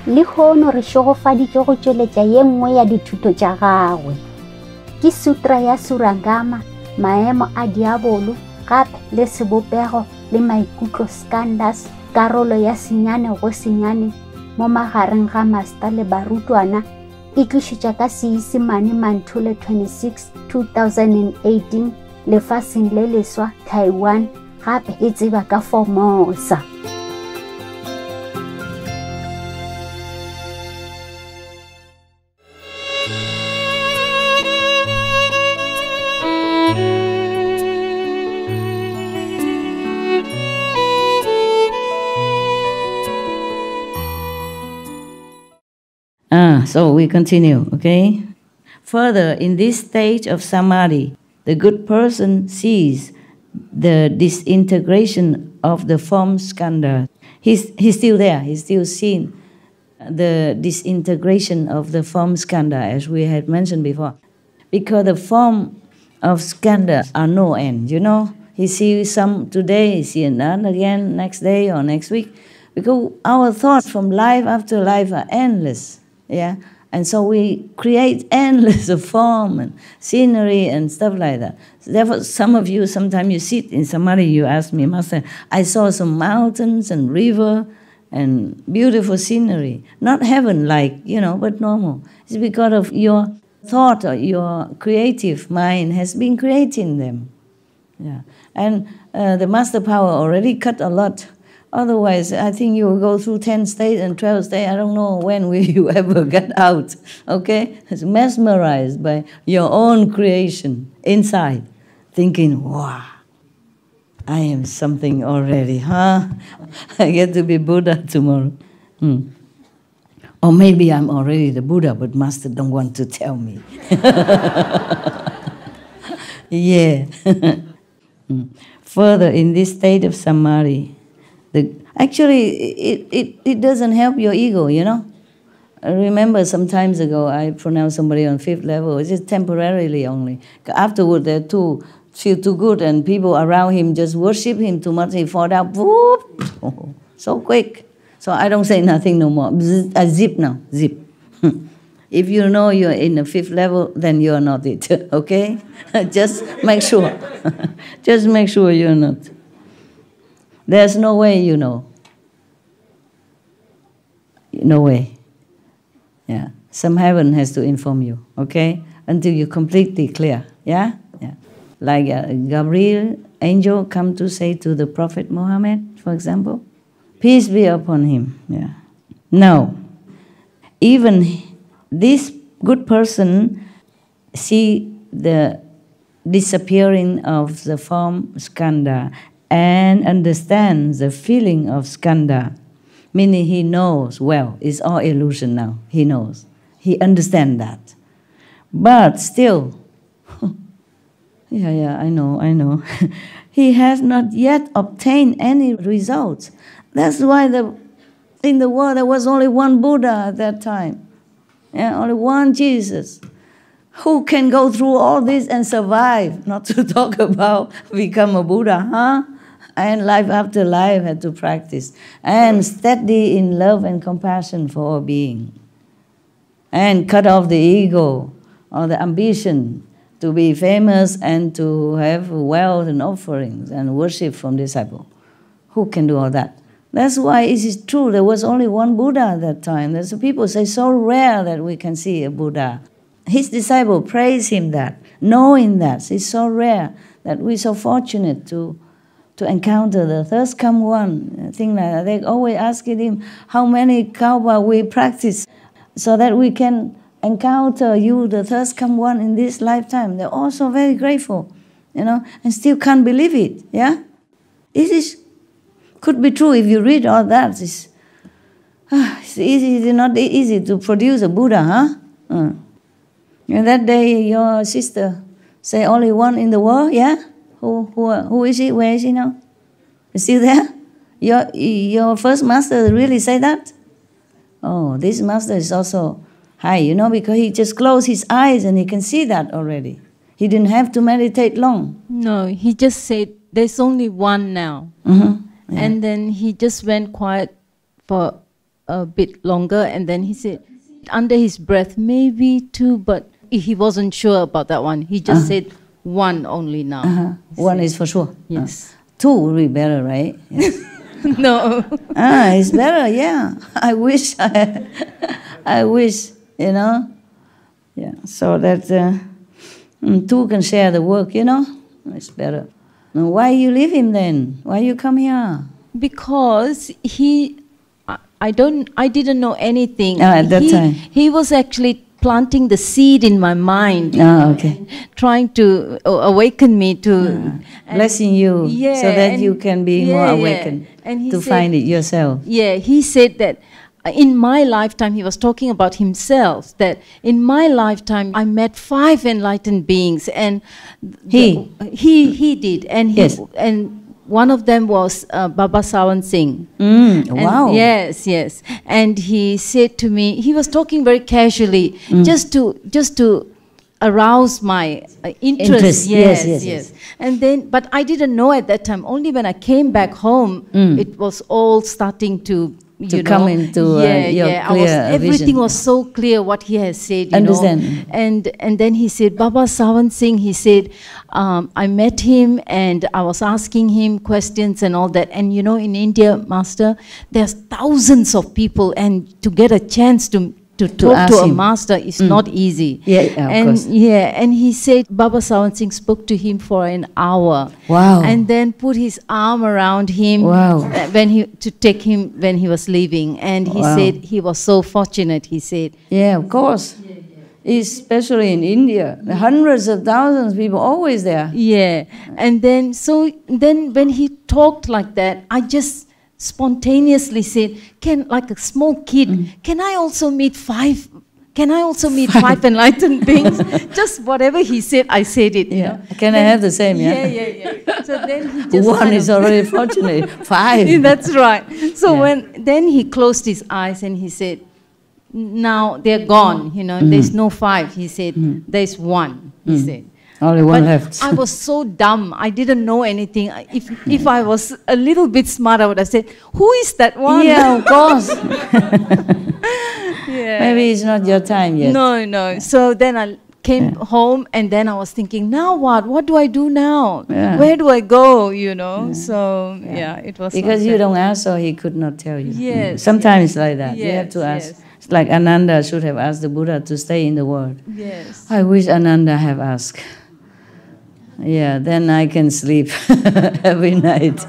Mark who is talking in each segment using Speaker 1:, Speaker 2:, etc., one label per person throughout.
Speaker 1: le kgono re šogofaditše go tšweletša ye nngwe ya dithuto tša gagwe. Ke sutra ya surangama, maemo a diabolo, gape le sebopego le maikutlo skandhas, karolo ya senyane go senyane mo magareng ga masta le barutwana, e tlišitša ka Seisemane Manthole 26, 2018 lefaseng le leswa Taiwan, gape e tseba ka Formosa.
Speaker 2: So we continue, okay? Further, in this stage of samadhi, the good person sees the disintegration of the form skandha. He's still there, he's still seeing the disintegration of the form skandha, as we had mentioned before. Because the form of skandha are no end, you know? He sees some today, he sees another again next day or next week. Because our thoughts from life after life are endless. Yeah, and so we create endless of form and scenery and stuff like that. So therefore, some of you, sometimes you sit in samadhi, you ask me, Master, I saw some mountains and river and beautiful scenery. Not heaven-like, you know, but normal. It's because of your thought or your creative mind has been creating them. Yeah, and the Master Power already cut a lot. Otherwise, I think you will go through 10 states and 12 states. I don't know when will you ever get out, okay? It's mesmerized by your own creation inside, thinking, wow, I am something already, huh? I get to be Buddha tomorrow. Or maybe I'm already the Buddha, but Master don't want to tell me. Yeah. Further, in this state of samadhi, actually, it doesn't help your ego, you know. I remember some times ago, I pronounced somebody on 5th level, it's just temporarily only. Afterward, they feel too good, and people around him just worship him too much, he fall down, whoop, so quick. So I don't say nothing no more. I zip now, zip. If you know you're in the 5th level, then you're not it, okay? Just make sure. Just make sure you're not. There's no way you know. No way. Yeah. Some heaven has to inform you, okay? Until you're completely clear, yeah? Yeah. Like Gabriel, angel, come to say to the Prophet Muhammad, for example, peace be upon him, yeah. Now, even this good person see the disappearing of the form skandha and understands the feeling of skandha, meaning he knows, well, it's all illusion now, he knows. He understands that. But still, yeah, I know. He has not yet obtained any results. That's why in the world there was only one Buddha at that time. Yeah, only one Jesus. Who can go through all this and survive? Not to talk about become a Buddha, huh? And life after life had to practice. And steady in love and compassion for all being. And cut off the ego or the ambition to be famous and to have wealth and offerings and worship from disciples. Who can do all that? That's why it is true, there was only one Buddha at that time. There's people say, so rare that we can see a Buddha. His disciple praise him that, knowing that it's so rare that we're so fortunate to encounter the first come one, thing like that. They always asking him how many kalpa we practice so that we can encounter you, the first come one in this lifetime. They're also very grateful, you know, and still can't believe it, yeah? Could be true if you read all that. It's not easy to produce a Buddha, huh? And that day your sister say only one in the world, yeah? Who is he? Where is he now? Is still there? Your first master really say that? Oh, this master is also high, you know, because he just closed his eyes and he can see that already. He didn't have to meditate long.
Speaker 3: No, he just said there's only one now.
Speaker 2: Mm-hmm. Yeah.
Speaker 3: And then he just went quiet for a bit longer, and then he said, under his breath, maybe 2, but he wasn't sure about that one. He just said 1 only now.
Speaker 2: 1 is for sure.
Speaker 3: Yes.
Speaker 2: 2 would be better, right? Yes.
Speaker 3: No.
Speaker 2: It's better, yeah. I wish, I wish, you know. Yeah, so that 2 can share the work, you know. It's better. Now, why you leave him then? Why you come here?
Speaker 3: Because I didn't know anything.
Speaker 2: At that time.
Speaker 3: He was actually planting the seed in my mind.
Speaker 2: Okay.
Speaker 3: Trying to awaken me to...
Speaker 2: blessing you so that you can be more awakened
Speaker 3: and
Speaker 2: to find it yourself.
Speaker 3: Yeah, he said that in my lifetime, he was talking about himself, that in my lifetime I met 5 enlightened beings, and he did, and and one of them was Baba Sawan Singh.
Speaker 2: Wow.
Speaker 3: Yes. And he said to me, he was talking very casually, just to arouse my interest. Yes. And then, but I didn't know at that time. Only when I came back home, it was all starting to
Speaker 2: come into your clear
Speaker 3: everything
Speaker 2: vision.
Speaker 3: was so clear what he has said.
Speaker 2: Understand.
Speaker 3: And then he said, Baba Sawan Singh, he said, I met him and I was asking him questions and all that. And you know, in India, Master, there's thousands of people, and to get a chance to talk to a master is not easy.
Speaker 2: Of course.
Speaker 3: And he said Baba Sawan Singh spoke to him for an hour.
Speaker 2: Wow.
Speaker 3: And then put his arm around him to take him when he was leaving. And he said he was so fortunate, he said.
Speaker 2: Yeah, of course. Especially in India. Hundreds of thousands of people always there.
Speaker 3: Yeah. And then when he talked like that, I just spontaneously said, like a small kid, can I also meet 5 enlightened beings? Just whatever he said, I said it. You know?
Speaker 2: Can I have the same?
Speaker 3: Yeah. So then he just
Speaker 2: 1 is already fortunate. 5.
Speaker 3: That's right. So then he closed his eyes and he said, now they're gone, you know, there's no 5. He said, there's 1, he said.
Speaker 2: Only 1 left.
Speaker 3: I was so dumb. I didn't know anything. If I was a little bit smart, I would have said, who is that one?
Speaker 2: Yeah, of course. Maybe it's not your time yet.
Speaker 3: No. So then I came home, and then I was thinking, now what? What do I do now? Where do I go, you know? So, it was
Speaker 2: because you don't ask, so he could not tell you.
Speaker 3: Yes.
Speaker 2: Sometimes it's like that. You have to ask.
Speaker 3: Yes.
Speaker 2: It's like Ananda should have asked the Buddha to stay in the world.
Speaker 3: Yes.
Speaker 2: I wish Ananda have asked. Yeah, then I can sleep every night.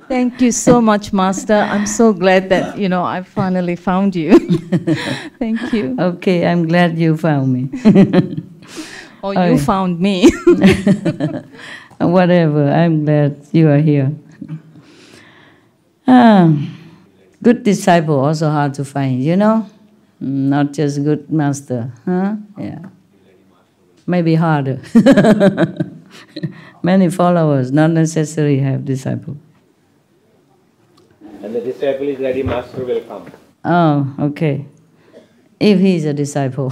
Speaker 3: Thank you so much, Master. I'm so glad that, you know, I finally found you. Thank you.
Speaker 2: Okay, I'm glad you found me.
Speaker 3: Or you found me.
Speaker 2: Whatever, I'm glad you are here. Good disciple also hard to find, you know? Not just good master, huh? Yeah. Maybe harder. Many followers, not necessarily have disciple.
Speaker 4: And the disciple is ready, master will come.
Speaker 2: Oh, okay. If he's a disciple,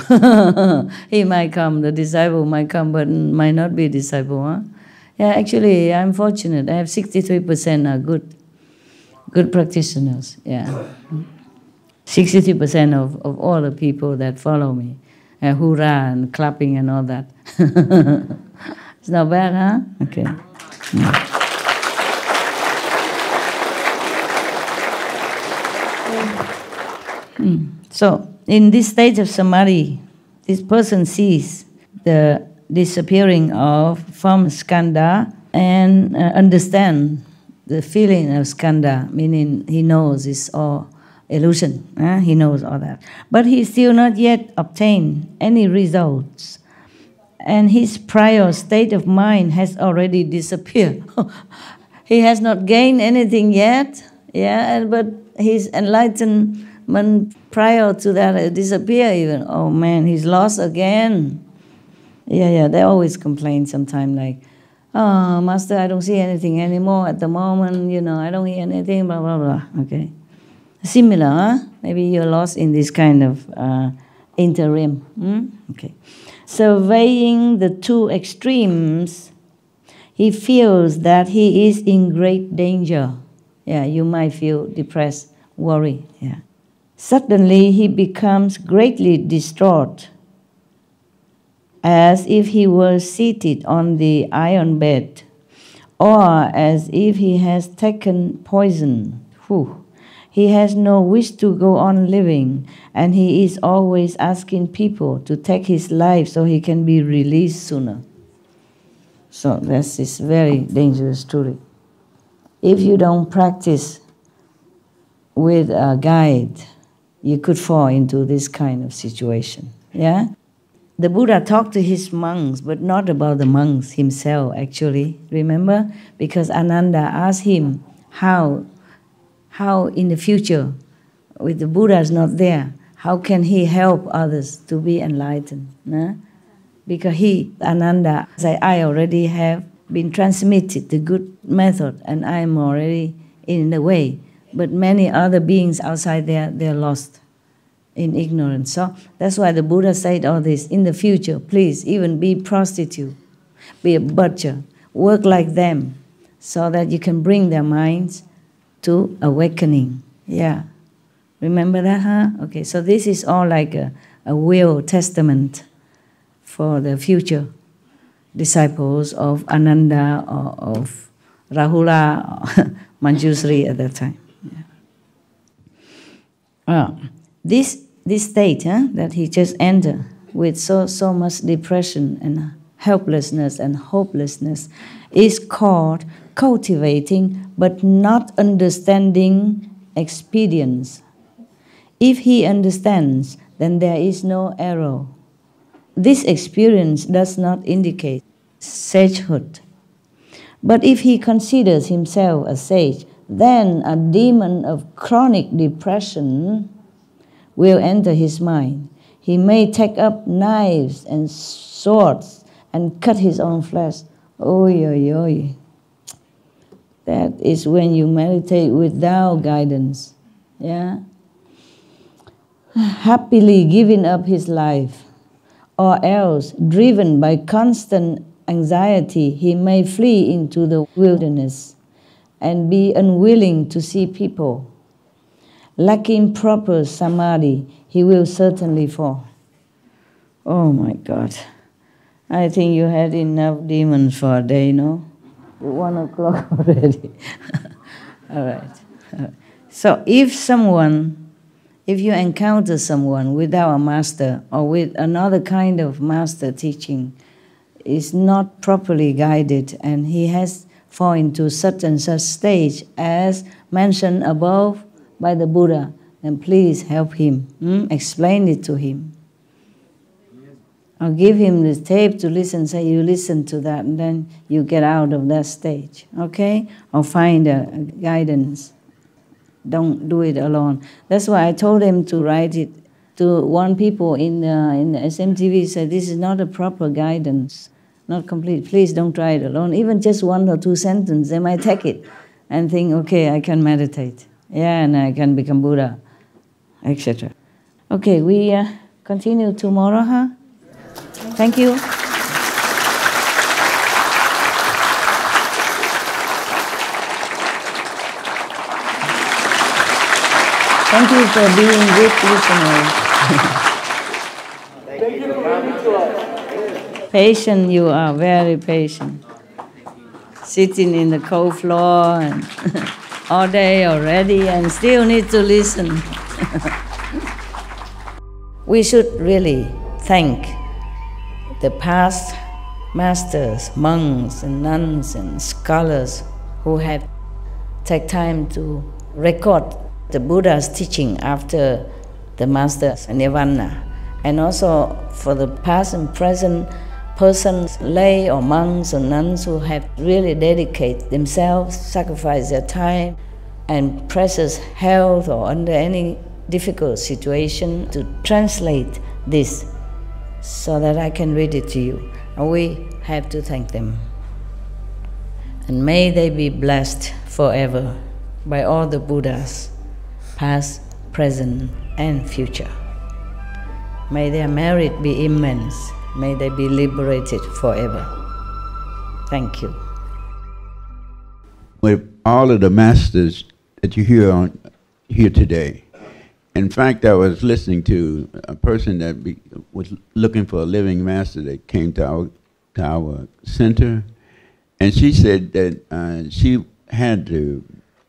Speaker 2: he might come. The disciple might come, but might not be a disciple. Huh? Yeah, actually, I'm fortunate. I have 63% are good practitioners. Yeah, 63% of all the people that follow me. Hoorah and clapping and all that. It's not bad, huh? Okay. So, in this state of samadhi, this person sees the disappearing of form skandha and understand the feeling of skandha, meaning he knows it's all illusion. He knows all that. But he still not yet obtained any results. And his prior state of mind has already disappeared. He has not gained anything yet, but his enlightenment prior to that disappeared even. Oh man, he's lost again. They always complain sometimes like, oh, Master, I don't see anything anymore at the moment, you know, I don't hear anything, blah, blah, blah, okay. Similar, huh? Maybe you're lost in this kind of interim. Okay. Surveying the two extremes, he feels that he is in great danger. Yeah, you might feel depressed, worried. Yeah. Suddenly he becomes greatly distraught, as if he were seated on the iron bed, or as if he has taken poison. Whew. He has no wish to go on living, and he is always asking people to take his life so he can be released sooner. So this is very dangerous story. If you don't practice with a guide, you could fall into this kind of situation. Yeah? The Buddha talked to his monks, but not about the monks himself, actually. Remember? Because Ananda asked him how in the future, with the Buddha's not there, how can he help others to be enlightened? Nah? Because Ananda, said, I already have been transmitted the good method, and I am already in the way. But many other beings outside there, they're lost in ignorance. So that's why the Buddha said all this. In the future, please, even be prostitute, be a butcher, work like them, so that you can bring their minds to awakening. Yeah. Remember that, huh? Okay, so this is all like a will testament for the future disciples of Ananda or of Rahula or Manjusri at that time. Yeah. This state that he just entered with so much depression and helplessness and hopelessness is called cultivating but not understanding experience. If he understands, then there is no error. This experience does not indicate sagehood. But if he considers himself a sage, then a demon of chronic depression will enter his mind. He may take up knives and swords and cut his own flesh. Oy, oy, oy. That is when you meditate without guidance. Yeah? Happily giving up his life, or else, driven by constant anxiety, he may flee into the wilderness and be unwilling to see people. Lacking proper samadhi, he will certainly fall. Oh my God. I think you had enough demons for a day, no? 1 o'clock already. All right. So if you encounter someone without a master or with another kind of master teaching, is not properly guided and he has fallen into such and such stage as mentioned above by the Buddha, then please help him. Explain it to him. Or give him the tape to listen, say you listen to that, and then you get out of that stage, okay? Or find a guidance. Don't do it alone. That's why I told him to write it to one people in the SMTV, said this is not a proper guidance, not complete. Please don't try it alone. Even just 1 or 2 sentences, they might take it and think, okay, I can meditate. Yeah, and I can become Buddha, etc. Okay, we continue tomorrow, huh? Thank you. Thank you for being good listeners. Patient, you are very patient. Sitting in the cold floor and all day already and still need to listen. We should really thank the past masters, monks and nuns and scholars who have taken time to record the Buddha's teaching after the master's nirvana, and also for the past and present persons, lay or monks or nuns who have really dedicated themselves, sacrificed their time and precious health or under any difficult situation to translate this so that I can read it to you. And we have to thank them. And may they be blessed forever by all the Buddhas, past, present, and future. May their merit be immense. May they be liberated forever. Thank you.
Speaker 5: With all of the masters that you hear here today, In fact, I was listening to a person that was looking for a living master that came to our center, and she said that she had to.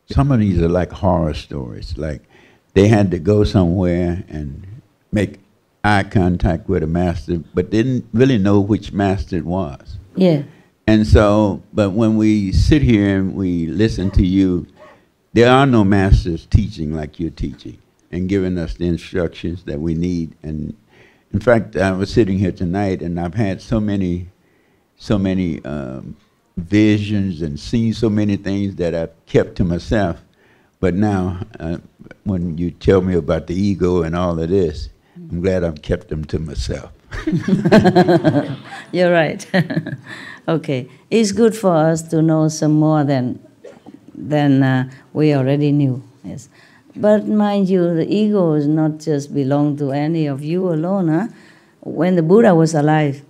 Speaker 5: Some of these are like horror stories. Like they had to go somewhere and make eye contact with a master, but didn't really know which master it was.
Speaker 2: Yeah.
Speaker 5: And so, but when we sit here and we listen to you, there are no masters teaching like you're teaching and giving us the instructions that we need. And in fact, I was sitting here tonight and I've had so many visions and seen so many things that I've kept to myself. But now, when you tell me about the ego and all of this, I'm glad I've kept them to myself.
Speaker 2: You're right. Okay, it's good for us to know some more than we already knew. Yes, but mind you, the ego is not just belong to any of you alone. Huh? When the Buddha was alive,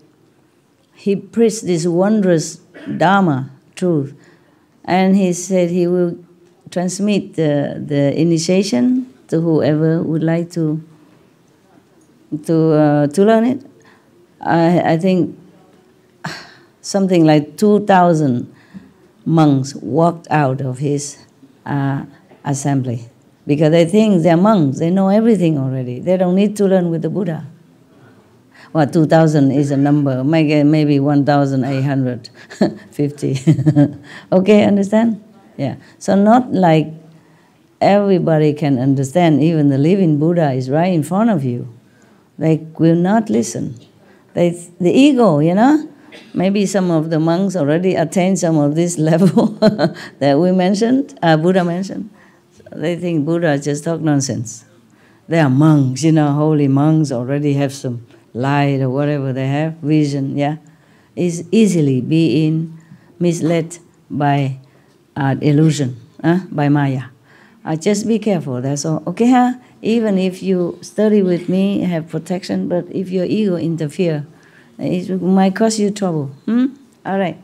Speaker 2: he preached this wondrous Dharma truth, and he said he will transmit the initiation to whoever would like to learn it. I think something like 2,000 monks walked out of his assembly because they think they're monks. They know everything already. They don't need to learn with the Buddha. Well, 2,000 is a number, maybe 1,850. Okay, understand? Yeah. So not like everybody can understand. Even the living Buddha is right in front of you. They will not listen. The ego, you know, maybe some of the monks already attained some of this level that we mentioned, Buddha mentioned. So they think Buddha just talk nonsense. They are monks, you know, holy monks already have some light or whatever they have, vision, yeah. Is easily being misled by illusion, by Maya. Just be careful, that's all. Okay, huh? Even if you study with me, have protection, but if your ego interfere, it might cause you trouble. All right.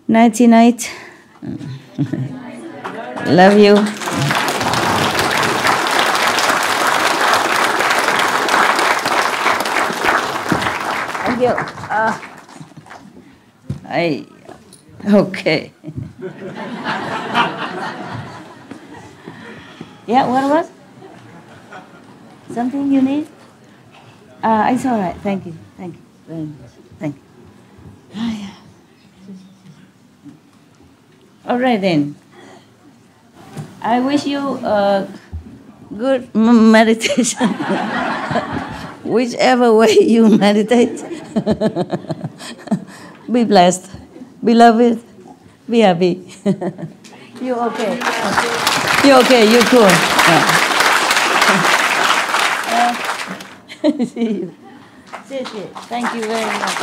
Speaker 2: Nighty night. Love you. Thank you. Okay. Yeah, what was? Something you need? It's all right. Thank you. Thank you very much. Thank you. Yeah. All right then. I wish you a good meditation. Whichever way you meditate. Be blessed. Beloved. Be happy. You okay? You okay? You cool? Yeah. See you. Thank you very much.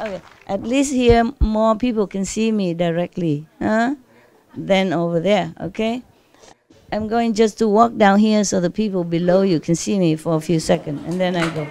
Speaker 2: Okay, at least here more people can see me directly, than over there, okay? I'm going just to walk down here so the people below you can see me for a few seconds, and then I go.